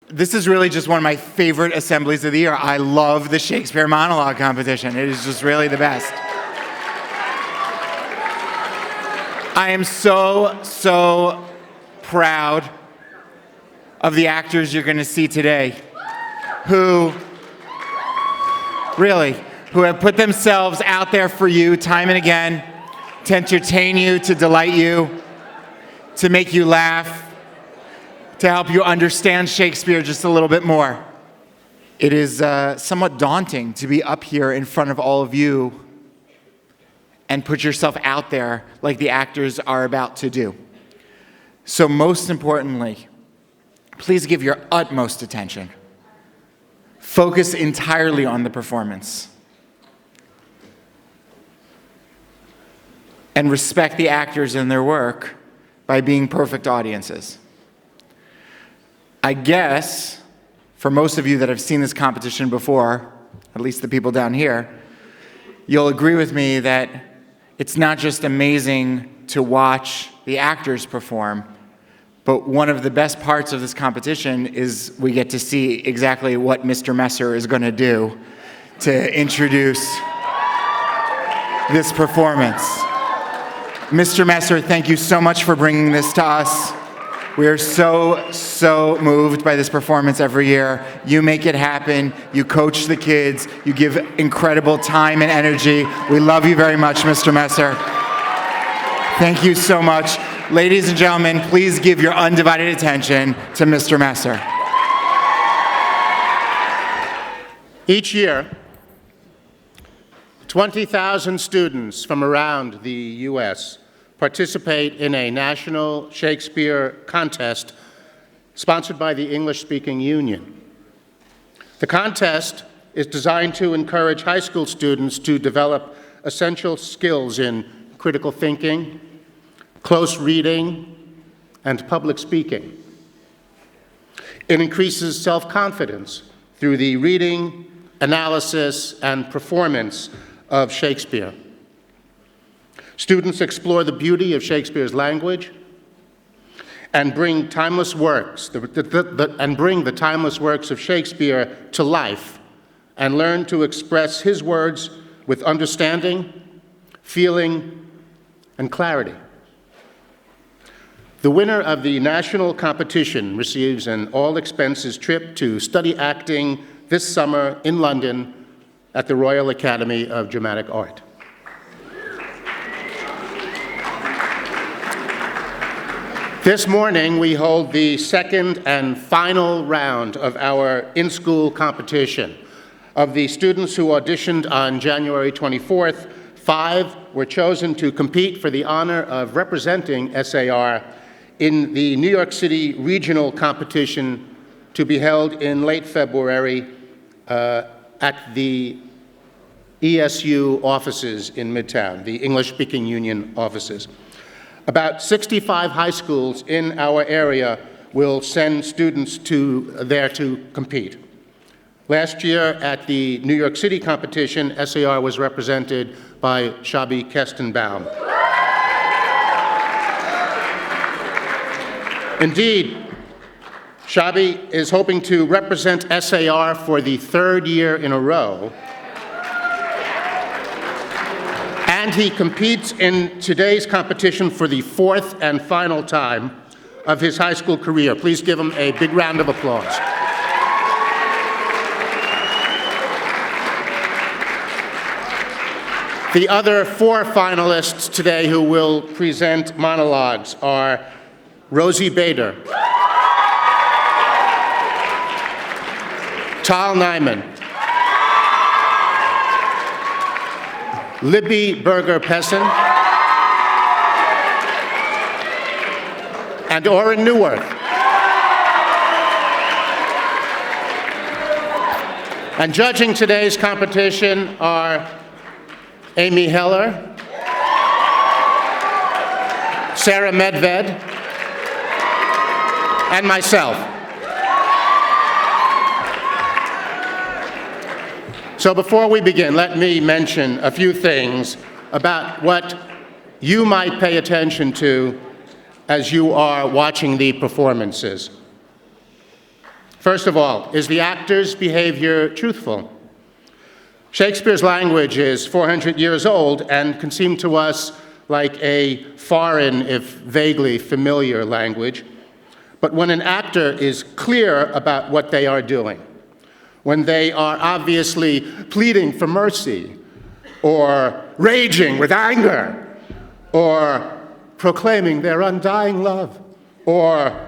This is really just one of my favorite assemblies of the year. I love the Shakespeare Monologue competition. It is just really the best. I am so proud of the actors you're going to see today who have put themselves out there for you time and again to entertain you, to delight you, to make you laugh, to help you understand Shakespeare just a little bit more. It is somewhat daunting to be up here in front of all of you and put yourself out there like the actors are about to do. So most importantly, please give your utmost attention. Focus entirely on the performance. And respect the actors and their work by being perfect audiences. I guess, for most of you that have seen this competition before, at least the people down here, you'll agree with me that it's not just amazing to watch the actors perform, but one of the best parts of this competition is we get to see exactly what Mr. Messer is going to do to introduce this performance. Mr. Messer, thank you so much for bringing this to us. We are so moved by this performance every year. You make it happen. You coach the kids. You give incredible time and energy. We love you very much, Mr. Messer. Thank you so much. Ladies and gentlemen, please give your undivided attention to Mr. Messer. Each year, 20,000 students from around the U.S. participate in a national Shakespeare contest sponsored by the English-Speaking Union. The contest is designed to encourage high school students to develop essential skills in critical thinking, close reading, and public speaking. It increases self-confidence through the reading, analysis, and performance of Shakespeare. Students explore the beauty of Shakespeare's language and bring the timeless works of Shakespeare to life and learn to express his words with understanding, feeling, and clarity. The winner of the national competition receives an all-expenses trip to study acting this summer in London at the Royal Academy of Dramatic Art. This morning, we hold the second and final round of our in-school competition. Of the students who auditioned on January 24th, 5 were chosen to compete for the honor of representing SAR in the New York City regional competition to be held in late February at the ESU offices in Midtown, the English-Speaking Union offices. About 65 high schools in our area will send students there to compete. Last year at the New York City competition, SAR was represented by Shabi Kestenbaum. Indeed, Shabi is hoping to represent SAR for the 3rd year in a row. And he competes in today's competition for the 4th and final time of his high school career. Please give him a big round of applause. The other 4 finalists today who will present monologues are Rosie Bader, Tal Nyman, Libby Berger-Pessin, and Orrin Neuwirth. And judging today's competition are Amy Heller, Sarah Medved, and myself. So before we begin, let me mention a few things about what you might pay attention to as you are watching the performances. First of all, is the actor's behavior truthful? Shakespeare's language is 400 years old and can seem to us like a foreign, if vaguely familiar language. But when an actor is clear about what they are doing, when they are obviously pleading for mercy, or raging with anger, or proclaiming their undying love, or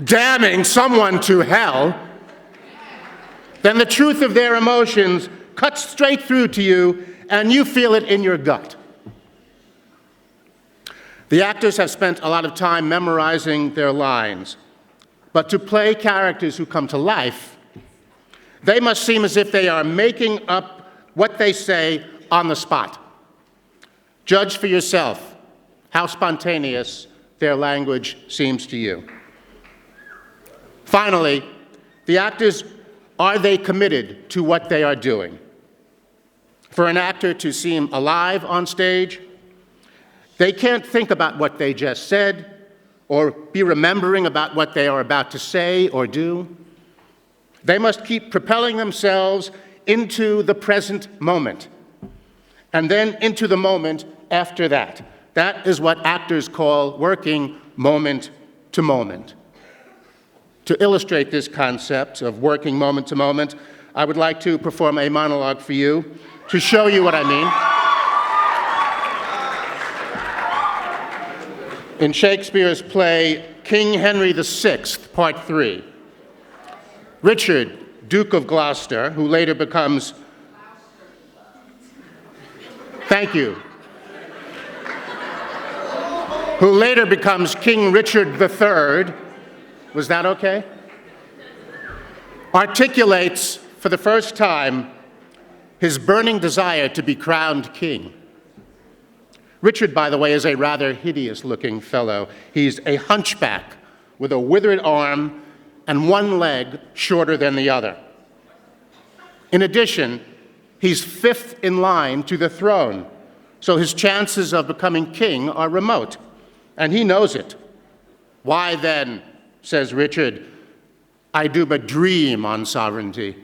damning someone to hell, then the truth of their emotions cuts straight through to you, and you feel it in your gut. The actors have spent a lot of time memorizing their lines, but to play characters who come to life, they must seem as if they are making up what they say on the spot. Judge for yourself how spontaneous their language seems to you. Finally, the actors, are they committed to what they are doing? For an actor to seem alive on stage, they can't think about what they just said or be remembering about what they are about to say or do. They must keep propelling themselves into the present moment and then into the moment after that. That is what actors call working moment to moment. To illustrate this concept of working moment to moment, I would like to perform a monologue for you to show you what I mean. In Shakespeare's play, King Henry VI, Part 3, Richard, Duke of Gloucester, who later becomes... Thank you. Who later becomes King Richard III, was that okay? Articulates for the first time his burning desire to be crowned king. Richard, by the way, is a rather hideous-looking fellow. He's a hunchback with a withered arm and one leg shorter than the other. In addition, he's fifth in line to the throne, so his chances of becoming king are remote, and he knows it. Why then, says Richard, I do but dream on sovereignty.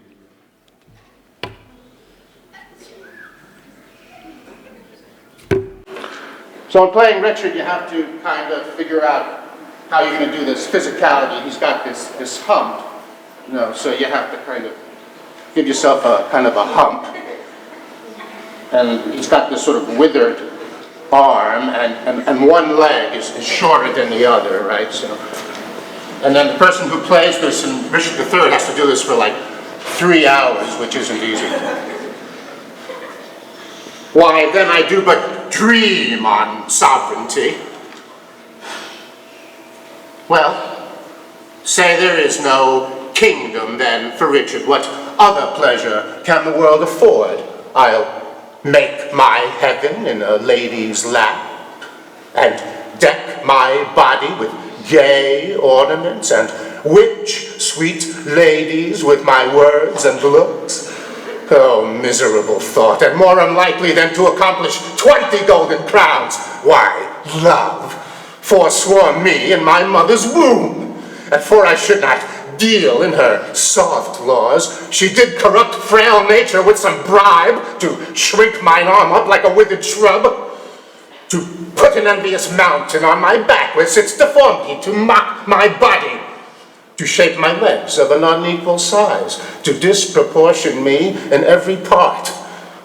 So in playing Richard, you have to kind of figure out how you're going to do this physicality. He's got this hump, so you have to kind of give yourself a kind of a hump. And he's got this sort of withered arm, and one leg is shorter than the other, right? So, and then the person who plays this, and Richard III has to do this for like 3 hours, which isn't easy. Why, then I do but dream on sovereignty. Well, say there is no kingdom then for Richard. What other pleasure can the world afford? I'll make my heaven in a lady's lap, and deck my body with gay ornaments, and witch sweet ladies with my words and looks. Oh, miserable thought, and more unlikely than to accomplish 20 golden crowns. Why, love forswore me in my mother's womb, and for I should not deal in her soft laws, she did corrupt frail nature with some bribe to shrink mine arm up like a withered shrub, to put an envious mountain on my back where sits deformity, to mock my body, to shape my legs of an unequal size, to disproportion me in every part.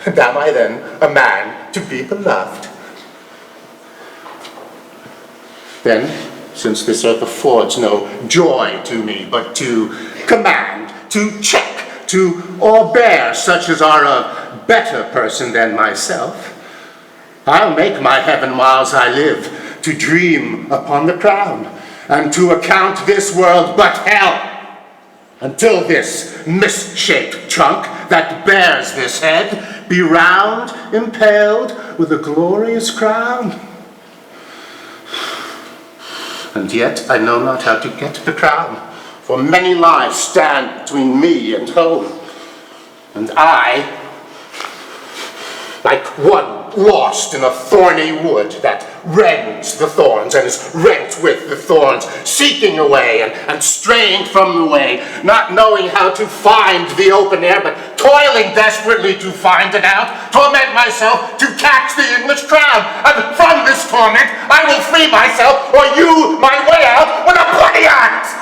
And am I then a man to be beloved? Then, since this earth affords no joy to me, but to command, to check, to o'erbear such as are a better person than myself, I'll make my heaven whiles I live, to dream upon the crown, and to account this world but hell, until this misshaped trunk that bears this head be round, impaled with a glorious crown. And yet I know not how to get the crown, for many lives stand between me and home. And I, like one lost in a thorny wood that rends the thorns and is rent with the thorns, seeking a way and straying from the way, not knowing how to find the open air, but toiling desperately to find it out, torment myself to catch the English crown. And from this torment, I will free myself, or you my way out with a bloody axe.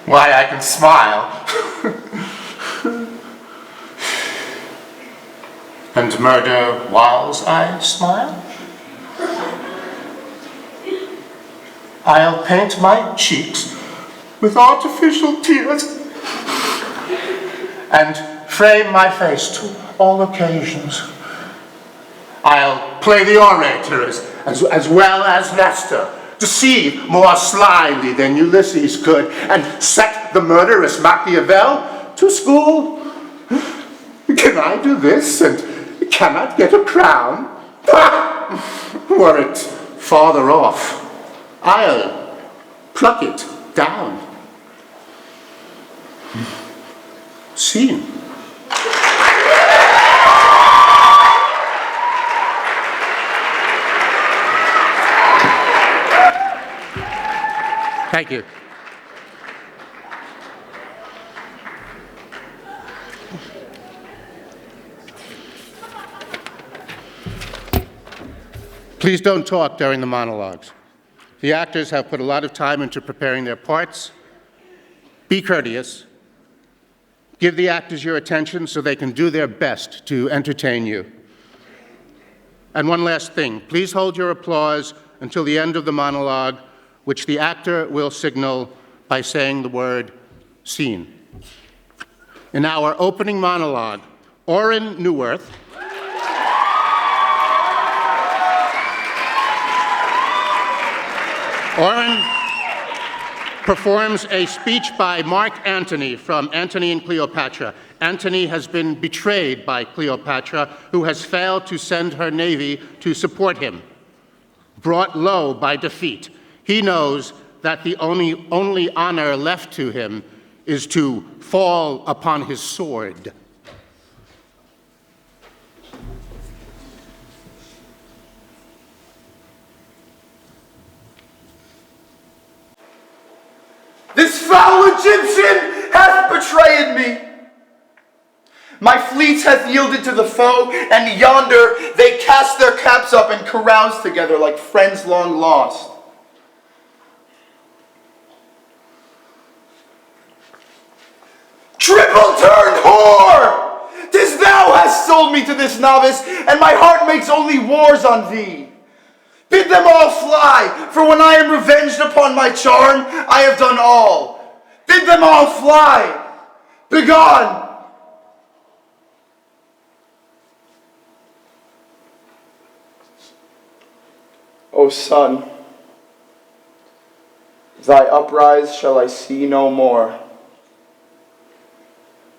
Why, I can smile. And murder whiles I smile? I'll paint my cheeks with artificial tears and frame my face to all occasions. I'll play the orator as well as Nestor, deceive more slyly than Ulysses could, and set the murderous Machiavel to school. Can I do this and cannot get a crown? Were it farther off, I'll pluck it down. Scene. Thank you. Please don't talk during the monologues. The actors have put a lot of time into preparing their parts. Be courteous. Give the actors your attention so they can do their best to entertain you. And one last thing, please hold your applause until the end of the monologue, which the actor will signal by saying the word scene. In our opening monologue, Orrin Newworth performs a speech by Mark Antony from Antony and Cleopatra. Antony has been betrayed by Cleopatra, who has failed to send her navy to support him. Brought low by defeat, he knows that the only honor left to him is to fall upon his sword. This foul Egyptian hath betrayed me. My fleet hath yielded to the foe, and yonder they cast their caps up and carouse together like friends long lost. Triple-turned whore! 'Tis thou hast sold me to this novice, and my heart makes only wars on thee. Bid them all fly, for when I am revenged upon my charm, I have done all. Bid them all fly. Begone! O sun, thy uprise shall I see no more.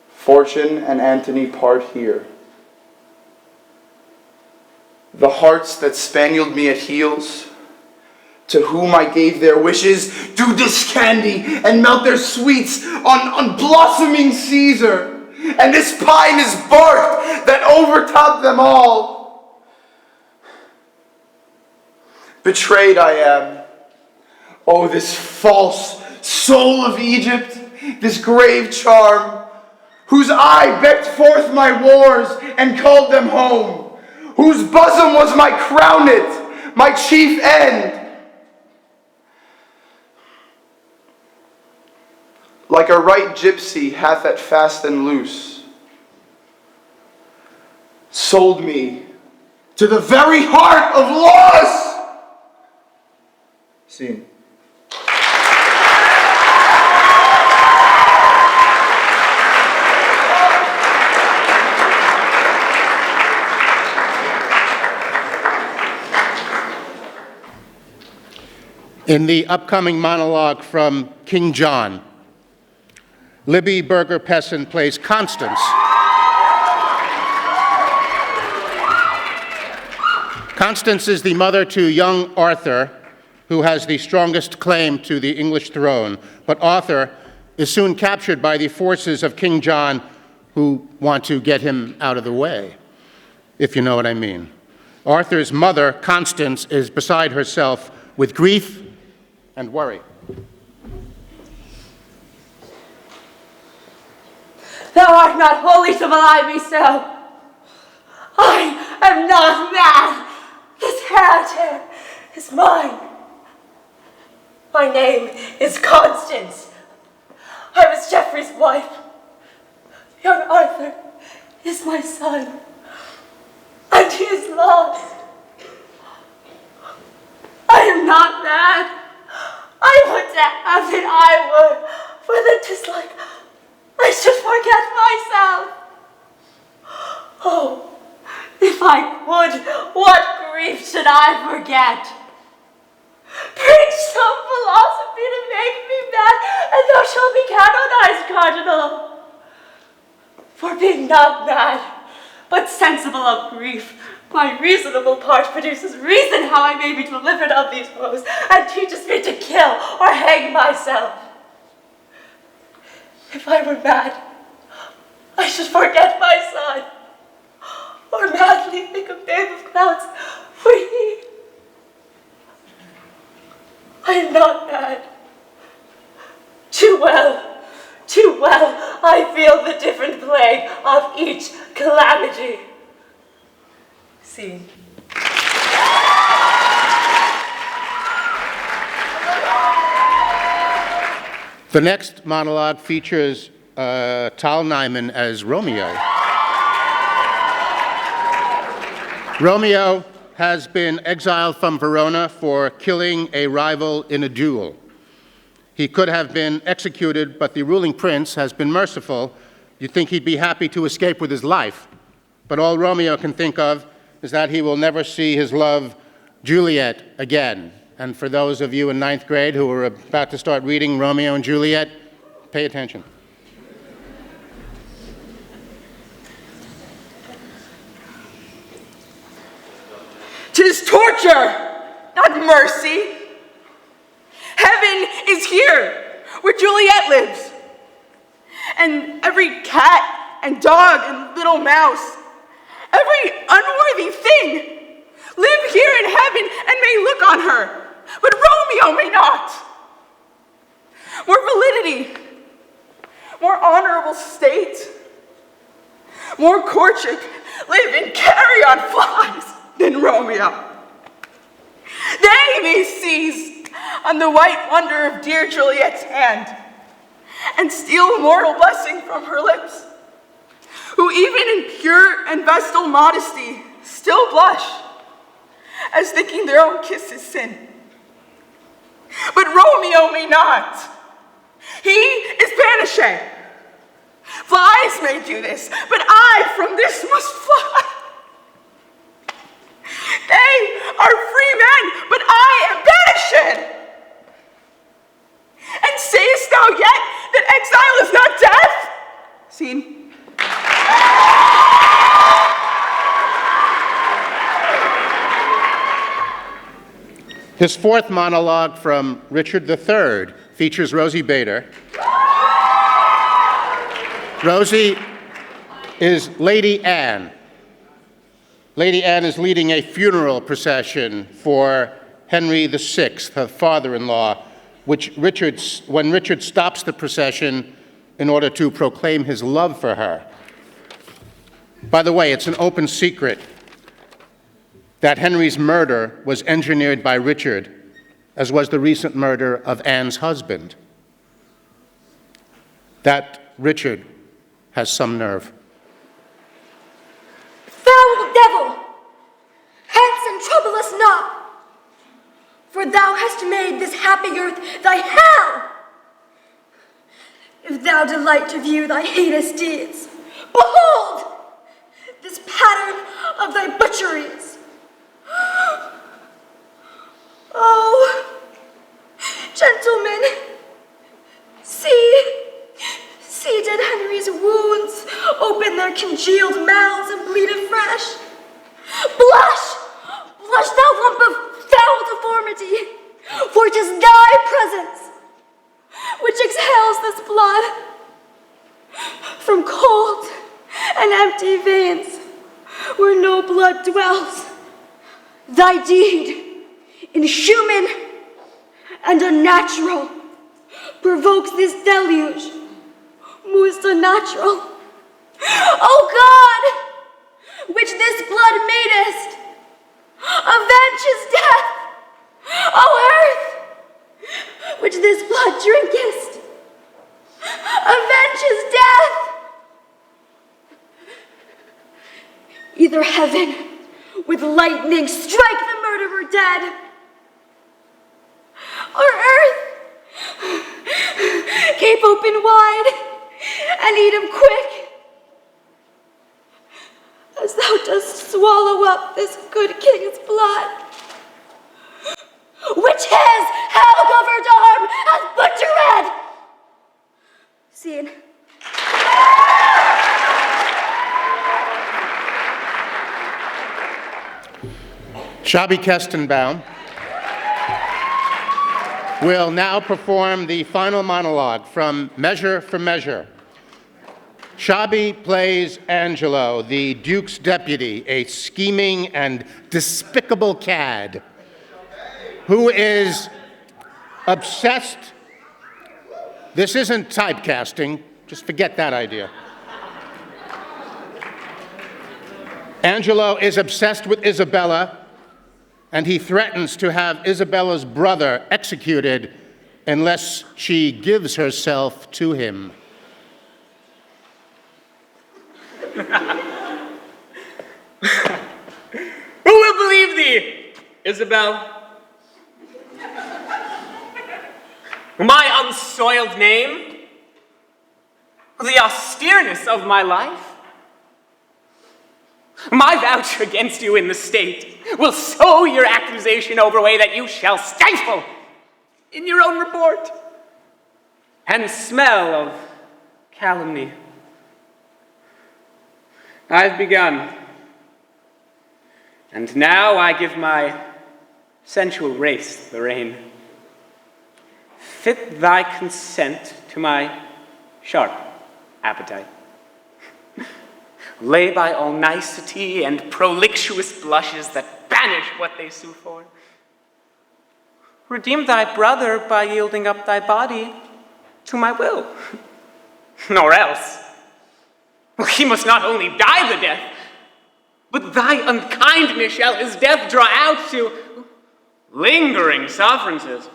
Fortune and Antony part here. The hearts that spanieled me at heels, to whom I gave their wishes, do discandy and melt their sweets on blossoming Caesar. And this pine is barked that overtopped them all. Betrayed I am. Oh, this false soul of Egypt, this grave charm, whose eye becked forth my wars and called them home, whose bosom was my crownet, my chief end. Like a right gypsy hath at fast and loose sold me to the very heart of loss. Scene. In the upcoming monologue from King John, Libby Berger-Pessin plays Constance. Constance is the mother to young Arthur, who has the strongest claim to the English throne, but Arthur is soon captured by the forces of King John, who want to get him out of the way, if you know what I mean. Arthur's mother, Constance, is beside herself with grief and worry. Thou art not wholly to belie me so. I am not mad. This heretic is mine. My name is Constance. I was Geoffrey's wife. Young Arthur is my son, and he is lost. I am not mad. I would to heaven I would, for the 'tis like I should forget myself. Oh, if I could, what grief should I forget? Preach some philosophy to make me mad, and thou shalt be canonized, Cardinal. For being not mad, but sensible of grief, my reasonable part produces reason how I may be delivered of these woes, and teaches me to kill or hang myself. If I were mad, I should forget my son, or madly think of babe of clouds free. I am not mad. Too well, I feel the different plague of each calamity. Scene. The next monologue features Tal Nyman as Romeo. Romeo has been exiled from Verona for killing a rival in a duel. He could have been executed, but the ruling prince has been merciful. You'd think he'd be happy to escape with his life. But all Romeo can think of is that he will never see his love, Juliet, again. And for those of you in 9th grade who are about to start reading Romeo and Juliet, pay attention. "'Tis torture, not mercy. Heaven is here, where Juliet lives. And every cat and dog and little mouse, every unworthy thing, live here in heaven and may look on her, but Romeo may not. More validity, more honorable state, more courtship live in carrion flies than Romeo. They may seize on the white wonder of dear Juliet's hand and steal a mortal blessing from her lips, who even in pure and vestal modesty still blush, as thinking their own kiss is sin. But Romeo may not. He is banished. Flies may do this, but I from this must fly. They are free men, but I am banished. And sayest thou yet that exile is not death?" Scene. His fourth monologue from Richard III features Rosie Bader. Rosie is Lady Anne. Lady Anne is leading a funeral procession for Henry VI, her father-in-law, when Richard stops the procession in order to proclaim his love for her. By the way, it's an open secret that Henry's murder was engineered by Richard, as was the recent murder of Anne's husband. That Richard has some nerve. "Foul devil, hence and trouble us not, for thou hast made this happy earth thy hell. If thou delight to view thy heinous deeds, behold this pattern of thy butcheries. Oh, gentlemen, see dead Henry's wounds open their congealed mouths and bleed afresh. Blush, thou lump of foul deformity, empty veins where no blood dwells. Thy deed, inhuman and unnatural, provokes this deluge, most unnatural. O God, which this blood madest, avenge his death. O earth, which this blood drinkest, avenge his death. Either heaven with lightning strike the murderer dead, or earth gape open wide and eat him quick, as thou dost swallow up this good king's blood, which his hell-covered arm hath put to red. Scene. Shabby Kestenbaum will now perform the final monologue from Measure for Measure. Shabby plays Angelo, the Duke's deputy, a scheming and despicable cad who is obsessed. This isn't typecasting, just forget that idea. Angelo is obsessed with Isabella, and he threatens to have Isabella's brother executed unless she gives herself to him. Who will believe thee, Isabel? My unsoiled name? The austereness of my life? My voucher against you in the state will sow your accusation over a way that you shall stifle in your own report and smell of calumny. I've begun, and now I give my sensual race the rein. Fit thy consent to my sharp appetite. Lay by all nicety and prolixuous blushes that banish what they sue for. Redeem thy brother by yielding up thy body to my will. Nor else, he must not only die the death, but thy unkindness shall his death draw out to lingering sufferances.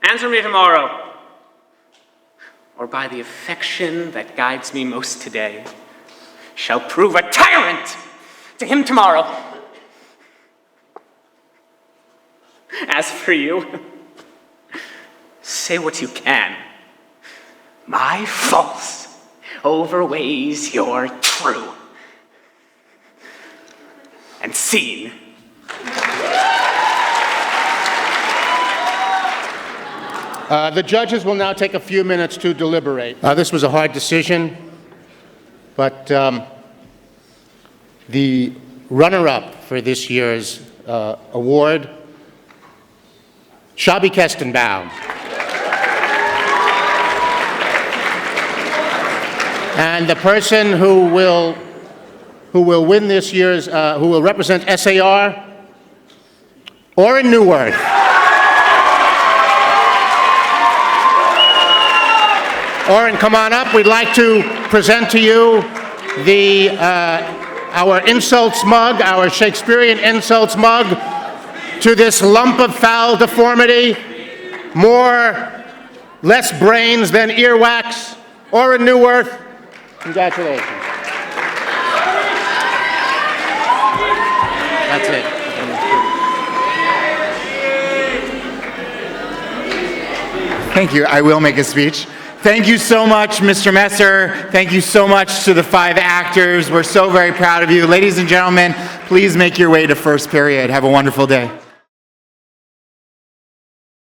Answer me tomorrow, or by the affection that guides me most today, shall prove a tyrant to him tomorrow. As for you, say what you can. My false overweighs your true. And scene. The judges will now take a few minutes to deliberate. This was a hard decision, but the runner-up for this year's award, Shabby Kestenbaum. And the person who will win this year's, who will represent SAR, Orrin Newworth. Orrin, come on up. We'd like to present to you our insults mug, our Shakespearean insults mug, to this lump of foul deformity, less brains than earwax. Orrin Newworth, congratulations. That's it. Thank you. I will make a speech. Thank you so much, Mr. Messer. Thank you so much to the 5 actors. We're so very proud of you. Ladies and gentlemen, please make your way to first period. Have a wonderful day.